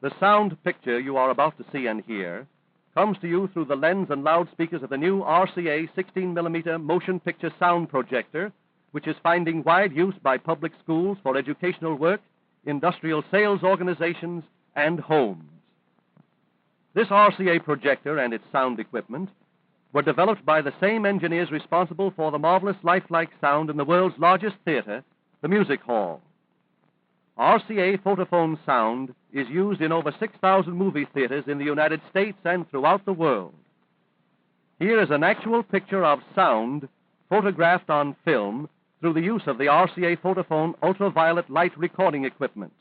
The sound picture you are about to see and hear comes to you through the lens and loudspeakers of the new RCA 16mm motion picture sound projector, which is finding wide use by public schools for educational work, industrial sales organizations, and homes. This RCA projector and its sound equipment were developed by the same engineers responsible for the marvelous lifelike sound in the world's largest theater, the Music Hall. RCA Photophone sound is used in over 6,000 movie theaters in the United States and throughout the world. Here is an actual picture of sound photographed on film through the use of the RCA Photophone ultraviolet light recording equipment.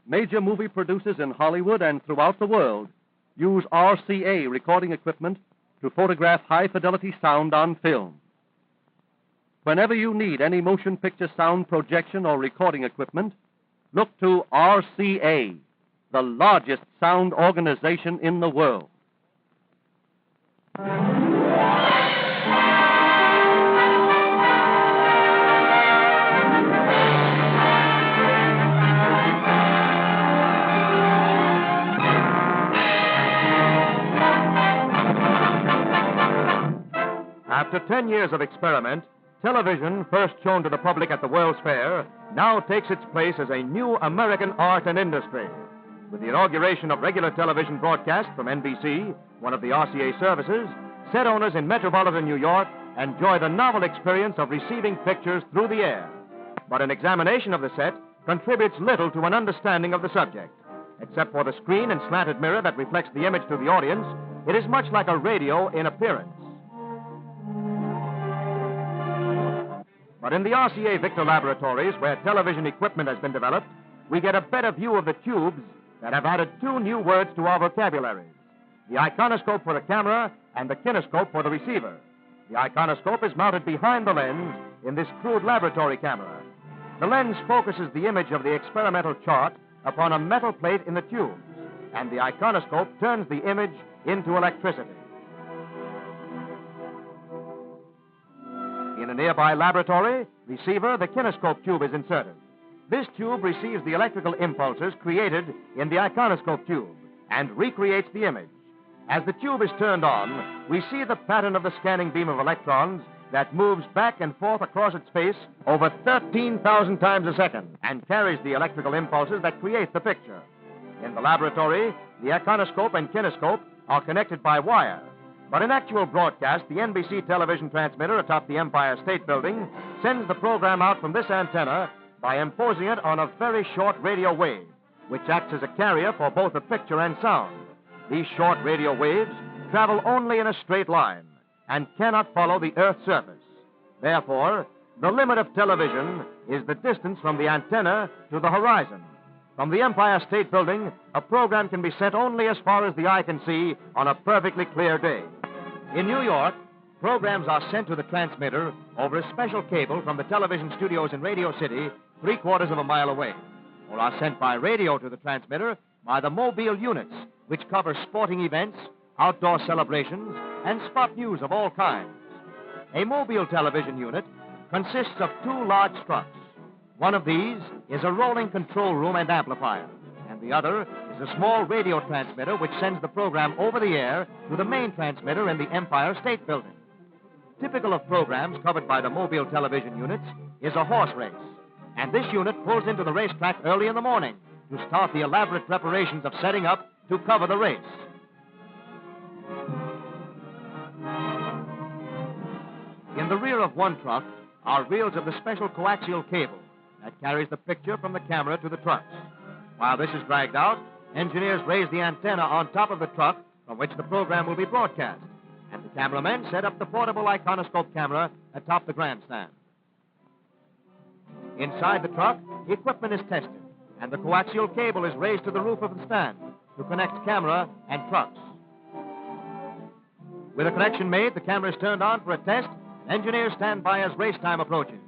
Major movie producers in Hollywood and throughout the world use RCA recording equipment to photograph high-fidelity sound on film. Whenever you need any motion picture sound projection or recording equipment, look to RCA, the largest sound organization in the world. After 10 years of experiment, television, first shown to the public at the World's Fair, now takes its place as a new American art and industry. With the inauguration of regular television broadcast from NBC, one of the RCA services, set owners in metropolitan New York enjoy the novel experience of receiving pictures through the air. But an examination of the set contributes little to an understanding of the subject. Except for the screen and slanted mirror that reflects the image to the audience, it is much like a radio in appearance. But in the RCA Victor laboratories, where television equipment has been developed, we get a better view of the tubes that have added two new words to our vocabularies: the iconoscope for the camera and the kinescope for the receiver. The iconoscope is mounted behind the lens in this crude laboratory camera. The lens focuses the image of the experimental chart upon a metal plate in the tubes, and the iconoscope turns the image into electricity. In a nearby laboratory receiver, the kinescope tube is inserted. This tube receives the electrical impulses created in the iconoscope tube and recreates the image. As the tube is turned on, we see the pattern of the scanning beam of electrons that moves back and forth across its face over 13,000 times a second and carries the electrical impulses that create the picture. In the laboratory, the iconoscope and kinescope are connected by wire. But in actual broadcast, the NBC television transmitter atop the Empire State Building sends the program out from this antenna by imposing it on a very short radio wave, which acts as a carrier for both the picture and sound. These short radio waves travel only in a straight line and cannot follow the Earth's surface. Therefore, the limit of television is the distance from the antenna to the horizon. From the Empire State Building, a program can be sent only as far as the eye can see on a perfectly clear day. In New York, programs are sent to the transmitter over a special cable from the television studios in Radio City, 3/4 of a mile away, or are sent by radio to the transmitter by the mobile units, which cover sporting events, outdoor celebrations, and spot news of all kinds. A mobile television unit consists of two large trucks. One of these is a rolling control room and amplifier, and the other is a small radio transmitter which sends the program over the air to the main transmitter in the Empire State Building. Typical of programs covered by the mobile television units is a horse race, and this unit pulls into the racetrack early in the morning to start the elaborate preparations of setting up to cover the race. In the rear of one truck are reels of the special coaxial cable that carries the picture from the camera to the trucks. While this is dragged out, engineers raise the antenna on top of the truck from which the program will be broadcast, and the cameramen set up the portable iconoscope camera atop the grandstand. Inside the truck, the equipment is tested, and the coaxial cable is raised to the roof of the stand to connect camera and trucks. With a connection made, the camera is turned on for a test, and engineers stand by as race time approaches.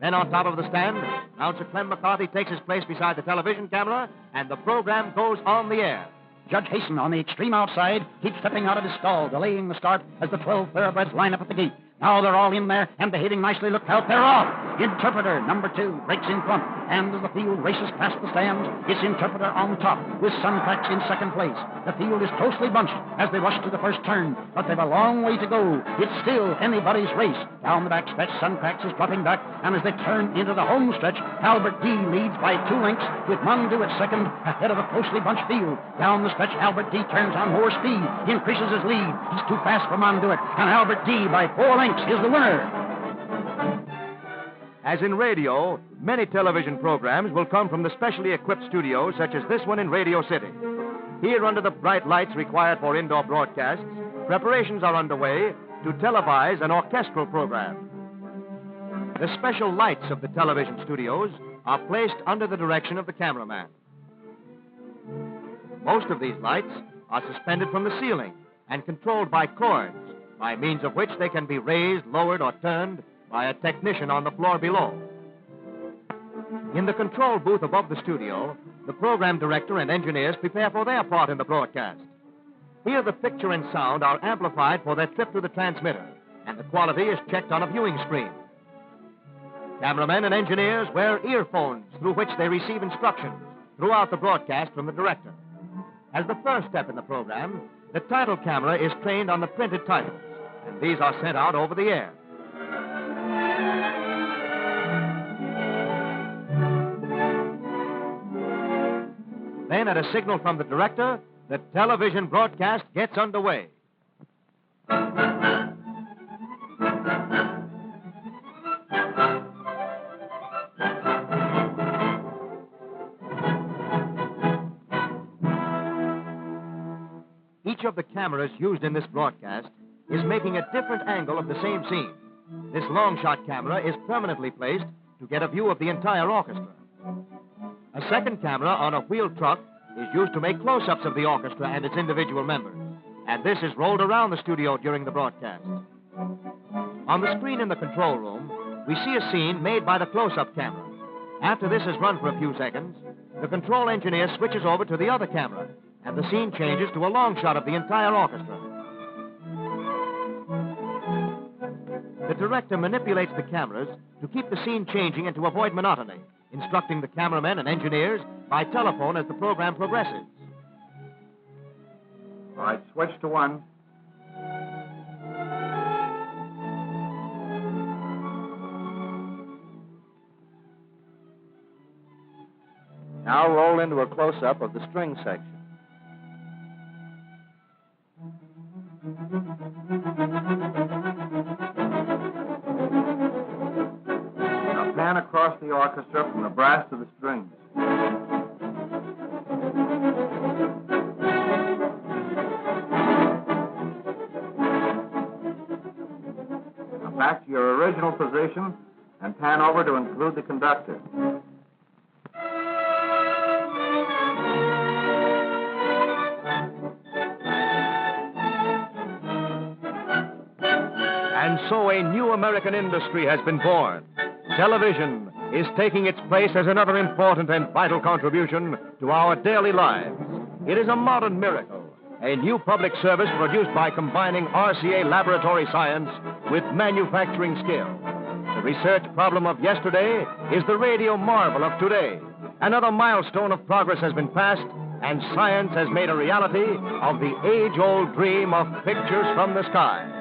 Then on top of the stand, announcer Clem McCarthy takes his place beside the television camera, and the program goes on the air. Judge Hasten on the extreme outside keeps stepping out of his stall, delaying the start as the 12 thoroughbreds line up at the gate. Now they're all in there and behaving nicely. Look out, they're off. Interpreter number 2 breaks in front, and as the field races past the stands, it's Interpreter on top with Suncracks in second place. The field is closely bunched as they rush to the first turn, but they've a long way to go. It's still anybody's race. Down the back stretch, Suncracks is dropping back, and as they turn into the home stretch, Albert D leads by 2 lengths with Mondu at second ahead of a closely bunched field. Down the stretch, Albert D turns on more speed, increases his lead. He's too fast for Monduit, and Albert D by 4 lengths is the winner. As in radio, many television programs will come from the specially equipped studios such as this one in Radio City. Here, under the bright lights required for indoor broadcasts, preparations are underway to televise an orchestral program. The special lights of the television studios are placed under the direction of the cameraman. Most of these lights are suspended from the ceiling and controlled by cords, by means of which they can be raised, lowered, or turned by a technician on the floor below. In the control booth above the studio, the program director and engineers prepare for their part in the broadcast. Here, the picture and sound are amplified for their trip to the transmitter, and the quality is checked on a viewing screen. Cameramen and engineers wear earphones through which they receive instructions throughout the broadcast from the director. As the first step in the program, the title camera is trained on the printed titles, and these are sent out over the air. Then, at a signal from the director, the television broadcast gets underway. Each of the cameras used in this broadcast is making a different angle of the same scene. This long shot camera is permanently placed to get a view of the entire orchestra. A second camera on a wheeled truck is used to make close-ups of the orchestra and its individual members, and this is rolled around the studio during the broadcast. On the screen in the control room, we see a scene made by the close-up camera. After this has run for a few seconds, the control engineer switches over to the other camera, and the scene changes to a long shot of the entire orchestra. The director manipulates the cameras to keep the scene changing and to avoid monotony, instructing the cameramen and engineers by telephone as the program progresses. All right, switch to 1. Now roll into a close-up of the string section. Now pan across the orchestra from the brass to the strings. Now back to your original position and pan over to include the conductor. And so a new American industry has been born. Television is taking its place as another important and vital contribution to our daily lives. It is a modern miracle, a new public service produced by combining RCA laboratory science with manufacturing skill. The research problem of yesterday is the radio marvel of today. Another milestone of progress has been passed, and science has made a reality of the age-old dream of pictures from the sky.